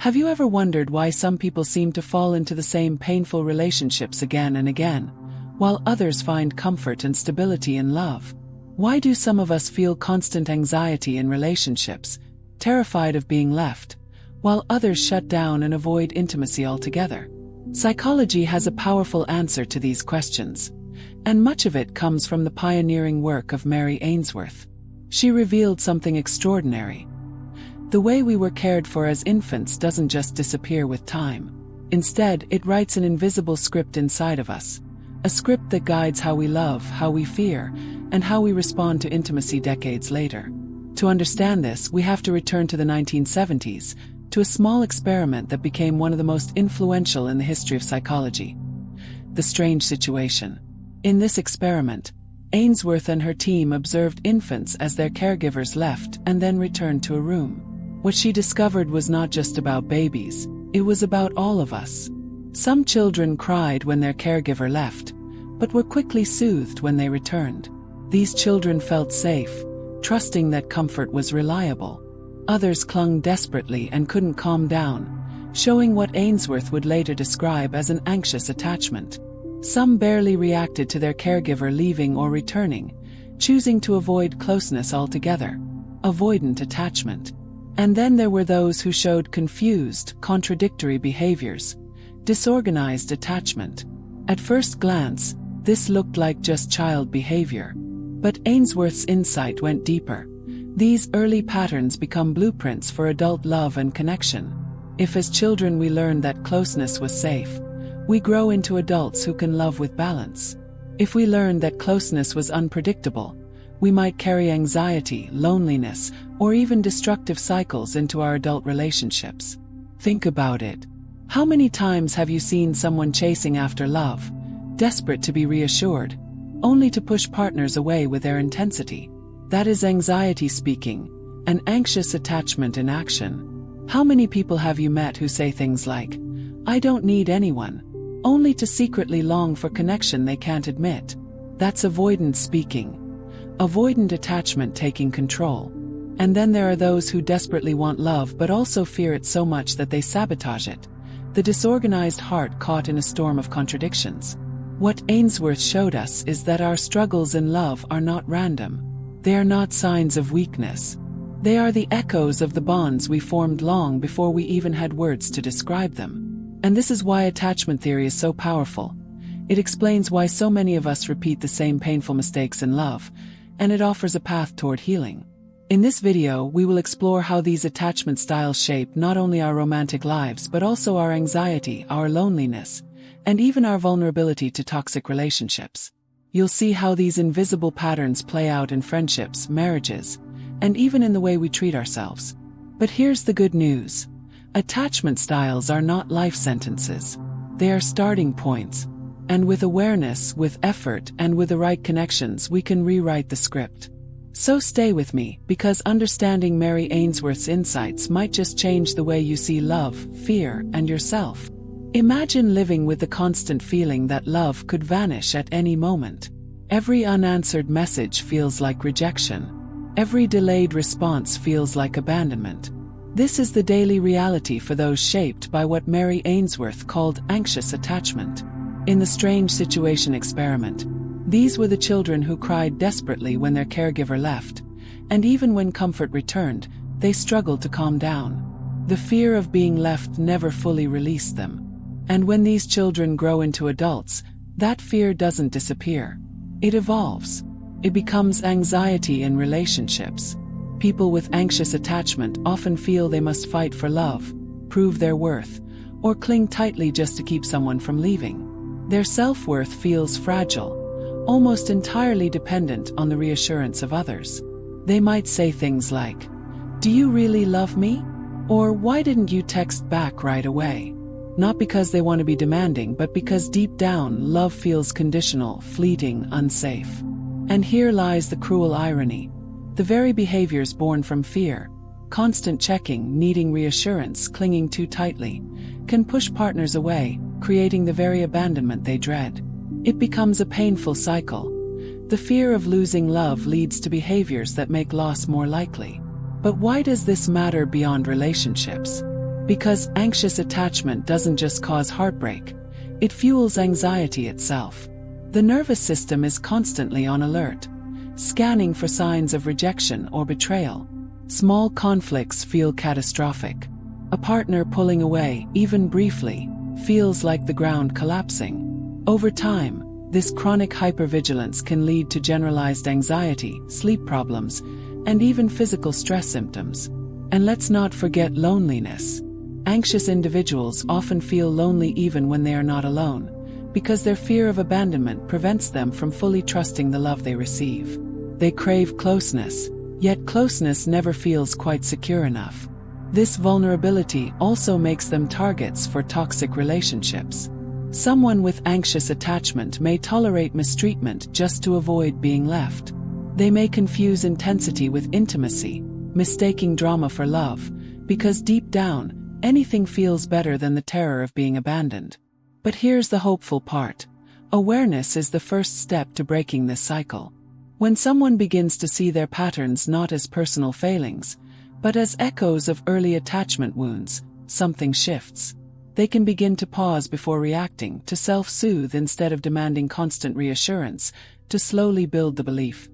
Have you ever wondered why some people seem to fall into the same painful relationships again and again, while others find comfort and stability in love? Why do some of us feel constant anxiety in relationships, terrified of being left, while others shut down and avoid intimacy altogether? Psychology has a powerful answer to these questions, and much of it comes from the pioneering work of Mary Ainsworth. She revealed something extraordinary. The way we were cared for as infants doesn't just disappear with time. Instead, it writes an invisible script inside of us, a script that guides how we love, how we fear, and how we respond to intimacy decades later. To understand this, we have to return to the 1970s, to a small experiment that became one of the most influential in the history of psychology. The strange situation. In this experiment, Ainsworth and her team observed infants as their caregivers left and then returned to a room. What she discovered was not just about babies, it was about all of us. Some children cried when their caregiver left, but were quickly soothed when they returned. These children felt safe, trusting that comfort was reliable. Others clung desperately and couldn't calm down, showing what Ainsworth would later describe as an anxious attachment. Some barely reacted to their caregiver leaving or returning, choosing to avoid closeness altogether. Avoidant attachment. And then there were those who showed confused, contradictory behaviors. Disorganized attachment. At first glance, this looked like just child behavior. But Ainsworth's insight went deeper. These early patterns become blueprints for adult love and connection. If as children we learned that closeness was safe, we grow into adults who can love with balance. If we learned that closeness was unpredictable, we might carry anxiety, loneliness, or even destructive cycles into our adult relationships. Think about it. How many times have you seen someone chasing after love, desperate to be reassured, only to push partners away with their intensity? That is anxiety speaking, an anxious attachment in action. How many people have you met who say things like, "I don't need anyone," only to secretly long for connection they can't admit? That's avoidant speaking. Avoidant attachment taking control. And then there are those who desperately want love but also fear it so much that they sabotage it. The disorganized heart caught in a storm of contradictions. What Ainsworth showed us is that our struggles in love are not random. They are not signs of weakness. They are the echoes of the bonds we formed long before we even had words to describe them. And this is why attachment theory is so powerful. It explains why so many of us repeat the same painful mistakes in love, and it offers a path toward healing. In this video, we will explore how these attachment styles shape not only our romantic lives but also our anxiety, our loneliness, and even our vulnerability to toxic relationships. You'll see how these invisible patterns play out in friendships, marriages, and even in the way we treat ourselves. But here's the good news. Attachment styles are not life sentences. They are starting points. And with awareness, with effort, and with the right connections, we can rewrite the script. So stay with me, because understanding Mary Ainsworth's insights might just change the way you see love, fear, and yourself. Imagine living with the constant feeling that love could vanish at any moment. Every unanswered message feels like rejection. Every delayed response feels like abandonment. This is the daily reality for those shaped by what Mary Ainsworth called anxious attachment. In the strange situation experiment, these were the children who cried desperately when their caregiver left, and even when comfort returned, they struggled to calm down. The fear of being left never fully released them. And when these children grow into adults, that fear doesn't disappear. It evolves. It becomes anxiety in relationships. People with anxious attachment often feel they must fight for love, prove their worth, or cling tightly just to keep someone from leaving. Their self-worth feels fragile, almost entirely dependent on the reassurance of others. They might say things like, "Do you really love me?" Or "Why didn't you text back right away?" Not because they want to be demanding, but because deep down, love feels conditional, fleeting, unsafe. And here lies the cruel irony. The very behaviors born from fear, constant checking, needing reassurance, clinging too tightly, can push partners away, creating the very abandonment they dread. It becomes a painful cycle. The fear of losing love leads to behaviors that make loss more likely. But why does this matter beyond relationships? Because anxious attachment doesn't just cause heartbreak, it fuels anxiety itself. The nervous system is constantly on alert, scanning for signs of rejection or betrayal. Small conflicts feel catastrophic. A partner pulling away, even briefly, feels like the ground collapsing. Over time, this chronic hypervigilance can lead to generalized anxiety, sleep problems, and even physical stress symptoms. And let's not forget loneliness. Anxious individuals often feel lonely even when they are not alone, because their fear of abandonment prevents them from fully trusting the love they receive. They crave closeness, yet closeness never feels quite secure enough. This vulnerability also makes them targets for toxic relationships. Someone with anxious attachment may tolerate mistreatment just to avoid being left. They may confuse intensity with intimacy, mistaking drama for love, because deep down, anything feels better than the terror of being abandoned. But here's the hopeful part. Awareness is the first step to breaking this cycle. When someone begins to see their patterns not as personal failings, but as echoes of early attachment wounds, something shifts. They can begin to pause before reacting, to self-soothe instead of demanding constant reassurance, to slowly build the belief,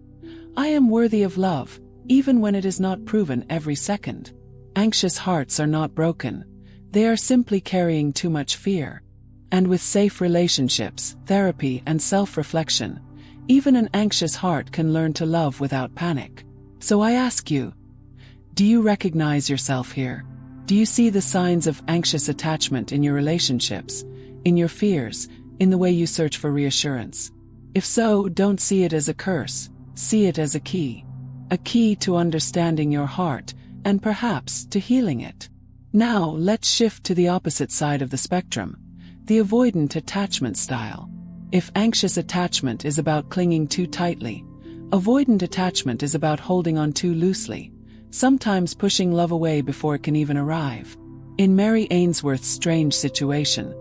I am worthy of love, even when it is not proven every second. Anxious hearts are not broken. They are simply carrying too much fear. And with safe relationships, therapy, and self-reflection, even an anxious heart can learn to love without panic. So I ask you, do you recognize yourself here? Do you see the signs of anxious attachment in your relationships, in your fears, in the way you search for reassurance? If so, don't see it as a curse, see it as a key to understanding your heart, and perhaps to healing it. Now, let's shift to the opposite side of the spectrum, the avoidant attachment style. If anxious attachment is about clinging too tightly, avoidant attachment is about holding on too loosely, sometimes pushing love away before it can even arrive. In Mary Ainsworth's strange situation,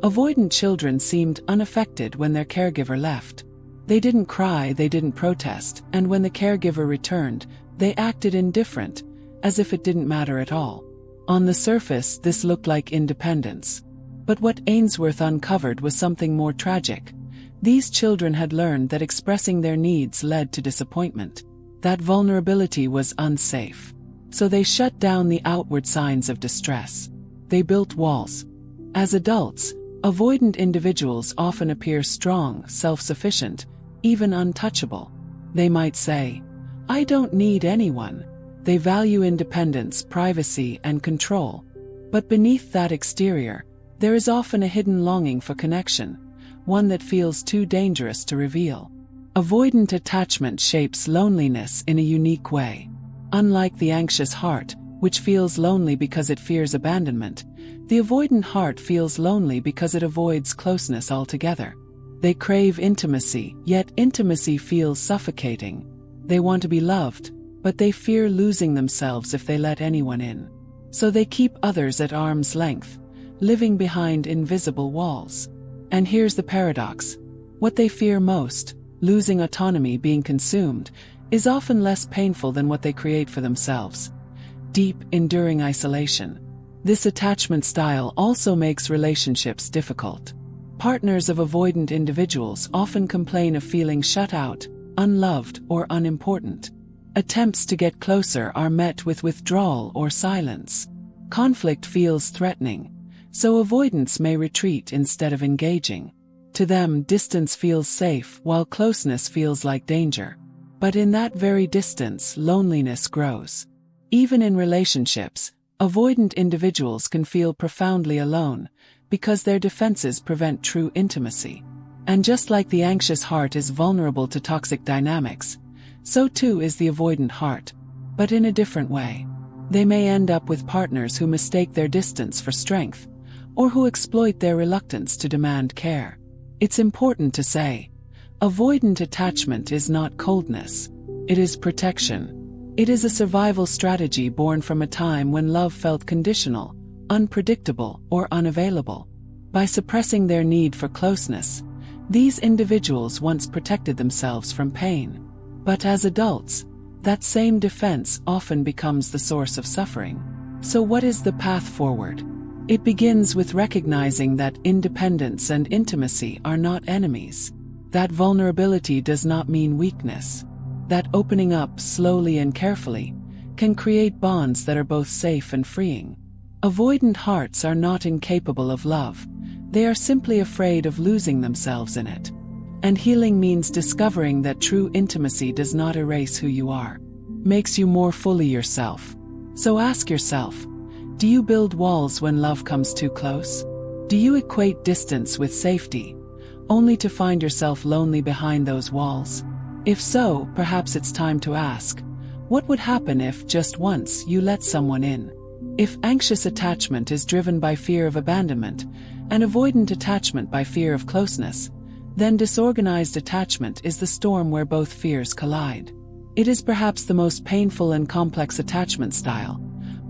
avoidant children seemed unaffected when their caregiver left. They didn't cry, they didn't protest, and when the caregiver returned, they acted indifferent, as if it didn't matter at all. On the surface, this looked like independence. But what Ainsworth uncovered was something more tragic. These children had learned that expressing their needs led to disappointment. That vulnerability was unsafe. So they shut down the outward signs of distress. They built walls. As adults, avoidant individuals often appear strong, self-sufficient, even untouchable. They might say, I don't need anyone. They value independence, privacy, and control. But beneath that exterior, there is often a hidden longing for connection, one that feels too dangerous to reveal. Avoidant attachment shapes loneliness in a unique way. Unlike the anxious heart, which feels lonely because it fears abandonment, the avoidant heart feels lonely because it avoids closeness altogether. They crave intimacy, yet intimacy feels suffocating. They want to be loved, but they fear losing themselves if they let anyone in. So they keep others at arm's length, living behind invisible walls. And here's the paradox. What they fear most, losing autonomy, being consumed, is often less painful than what they create for themselves. Deep, enduring isolation. This attachment style also makes relationships difficult. Partners of avoidant individuals often complain of feeling shut out, unloved, or unimportant. Attempts to get closer are met with withdrawal or silence. Conflict feels threatening, so avoidance may retreat instead of engaging. To them, distance feels safe, while closeness feels like danger. But in that very distance, loneliness grows. Even in relationships, avoidant individuals can feel profoundly alone, because their defenses prevent true intimacy. And just like the anxious heart is vulnerable to toxic dynamics, so too is the avoidant heart, but in a different way. They may end up with partners who mistake their distance for strength, or who exploit their reluctance to demand care. It's important to say, avoidant attachment is not coldness. It is protection. It is a survival strategy born from a time when love felt conditional, unpredictable, or unavailable. By suppressing their need for closeness, these individuals once protected themselves from pain. But as adults, that same defense often becomes the source of suffering. So what is the path forward? It begins with recognizing that independence and intimacy are not enemies. That vulnerability does not mean weakness. That opening up slowly and carefully can create bonds that are both safe and freeing. Avoidant hearts are not incapable of love. They are simply afraid of losing themselves in it. And healing means discovering that true intimacy does not erase who you are, makes you more fully yourself. So ask yourself, do you build walls when love comes too close? Do you equate distance with safety, only to find yourself lonely behind those walls? If so, perhaps it's time to ask, what would happen if, just once, you let someone in? If anxious attachment is driven by fear of abandonment, and avoidant attachment by fear of closeness, then disorganized attachment is the storm where both fears collide. It is perhaps the most painful and complex attachment style,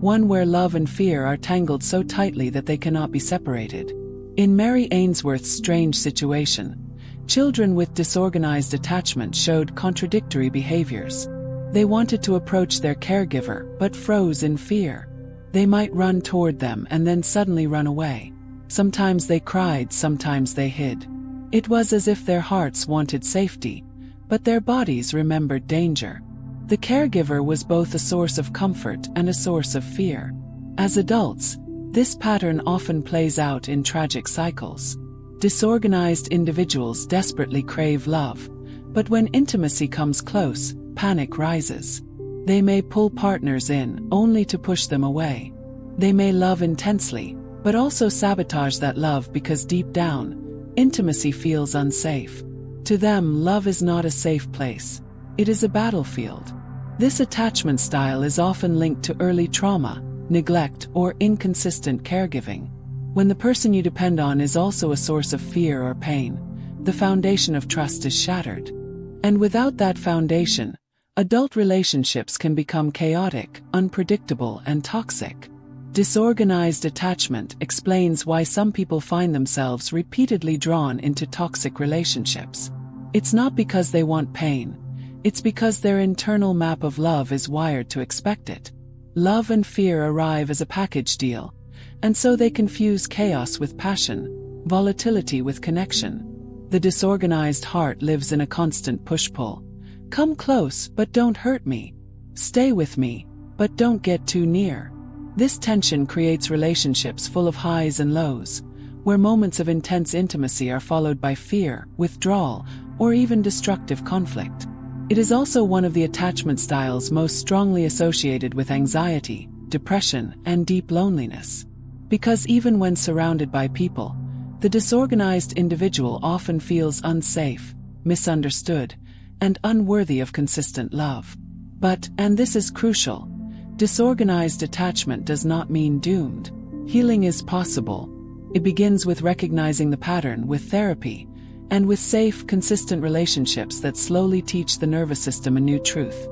one where love and fear are tangled so tightly that they cannot be separated. In Mary Ainsworth's strange situation, children with disorganized attachment showed contradictory behaviors. They wanted to approach their caregiver, but froze in fear. They might run toward them and then suddenly run away. Sometimes they cried, sometimes they hid. It was as if their hearts wanted safety, but their bodies remembered danger. The caregiver was both a source of comfort and a source of fear. As adults, this pattern often plays out in tragic cycles. Disorganized individuals desperately crave love, but when intimacy comes close, panic rises. They may pull partners in, only to push them away. They may love intensely, but also sabotage that love because deep down, intimacy feels unsafe. To them, love is not a safe place. It is a battlefield. This attachment style is often linked to early trauma, neglect, or inconsistent caregiving. When the person you depend on is also a source of fear or pain, the foundation of trust is shattered. And without that foundation, adult relationships can become chaotic, unpredictable, and toxic. Disorganized attachment explains why some people find themselves repeatedly drawn into toxic relationships. It's not because they want pain. It's because their internal map of love is wired to expect it. Love and fear arrive as a package deal, and so they confuse chaos with passion, volatility with connection. The disorganized heart lives in a constant push-pull. Come close, but don't hurt me. Stay with me, but don't get too near. This tension creates relationships full of highs and lows, where moments of intense intimacy are followed by fear, withdrawal, or even destructive conflict. It is also one of the attachment styles most strongly associated with anxiety, depression, and deep loneliness. Because even when surrounded by people, the disorganized individual often feels unsafe, misunderstood, and unworthy of consistent love. But, and this is crucial, disorganized attachment does not mean doomed. Healing is possible. It begins with recognizing the pattern, with therapy, and with safe, consistent relationships that slowly teach the nervous system a new truth.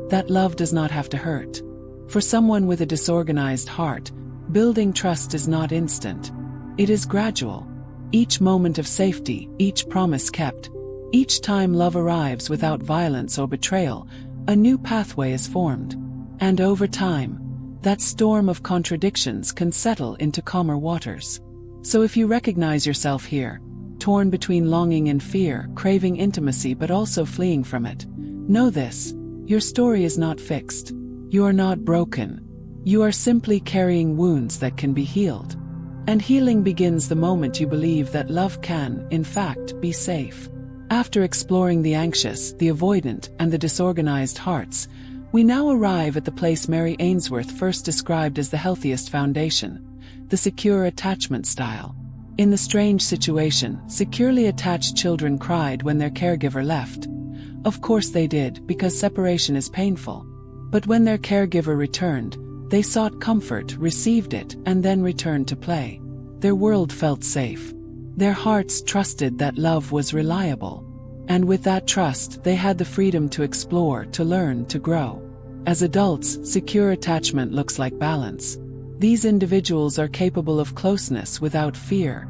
That love does not have to hurt. For someone with a disorganized heart, building trust is not instant. It is gradual. Each moment of safety, each promise kept, each time love arrives without violence or betrayal, a new pathway is formed. And over time, that storm of contradictions can settle into calmer waters. So if you recognize yourself here, torn between longing and fear, craving intimacy but also fleeing from it, know this: your story is not fixed. You are not broken. You are simply carrying wounds that can be healed. And healing begins the moment you believe that love can, in fact, be safe. After exploring the anxious, the avoidant, and the disorganized hearts, we now arrive at the place Mary Ainsworth first described as the healthiest foundation, the secure attachment style. In the strange situation, securely attached children cried when their caregiver left. Of course they did, because separation is painful. But when their caregiver returned, they sought comfort, received it, and then returned to play. Their world felt safe. Their hearts trusted that love was reliable. And with that trust, they had the freedom to explore, to learn, to grow. As adults, secure attachment looks like balance. These individuals are capable of closeness without fear,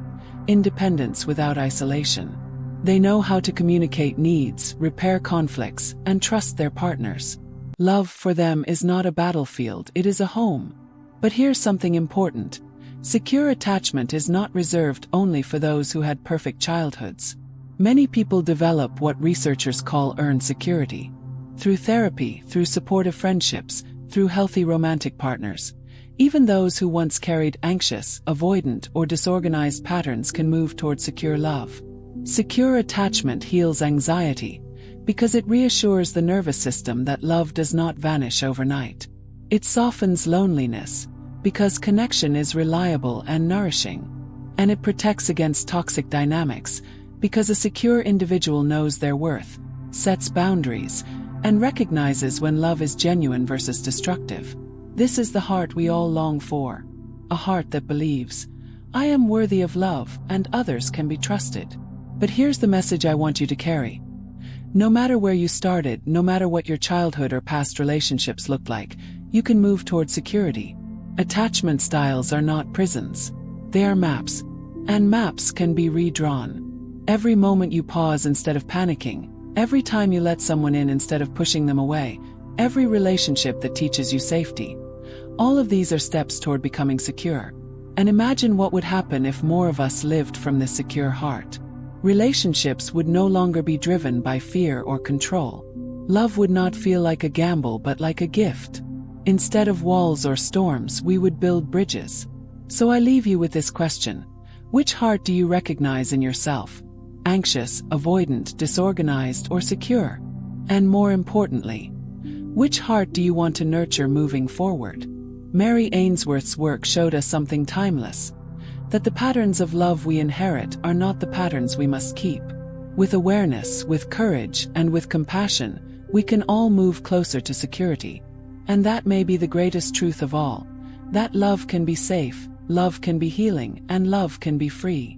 independence without isolation. They know how to communicate needs, repair conflicts, and trust their partners. Love for them is not a battlefield, it is a home. But here's something important. Secure attachment is not reserved only for those who had perfect childhoods. Many people develop what researchers call earned security. Through therapy, through supportive friendships, through healthy romantic partners. Even those who once carried anxious, avoidant, or disorganized patterns can move toward secure love. Secure attachment heals anxiety, because it reassures the nervous system that love does not vanish overnight. It softens loneliness, because connection is reliable and nourishing. And it protects against toxic dynamics, because a secure individual knows their worth, sets boundaries, and recognizes when love is genuine versus destructive. This is the heart we all long for. A heart that believes, I am worthy of love and others can be trusted. But here's the message I want you to carry. No matter where you started, no matter what your childhood or past relationships looked like, you can move toward security. Attachment styles are not prisons. They are maps. And maps can be redrawn. Every moment you pause instead of panicking, every time you let someone in instead of pushing them away, every relationship that teaches you safety. All of these are steps toward becoming secure. And imagine what would happen if more of us lived from this secure heart. Relationships would no longer be driven by fear or control. Love would not feel like a gamble but like a gift. Instead of walls or storms, we would build bridges. So I leave you with this question. Which heart do you recognize in yourself? Anxious, avoidant, disorganized, or secure? And more importantly, which heart do you want to nurture moving forward? Mary Ainsworth's work showed us something timeless. That the patterns of love we inherit are not the patterns we must keep. With awareness, with courage, and with compassion, we can all move closer to security. And that may be the greatest truth of all. That love can be safe, love can be healing, and love can be free.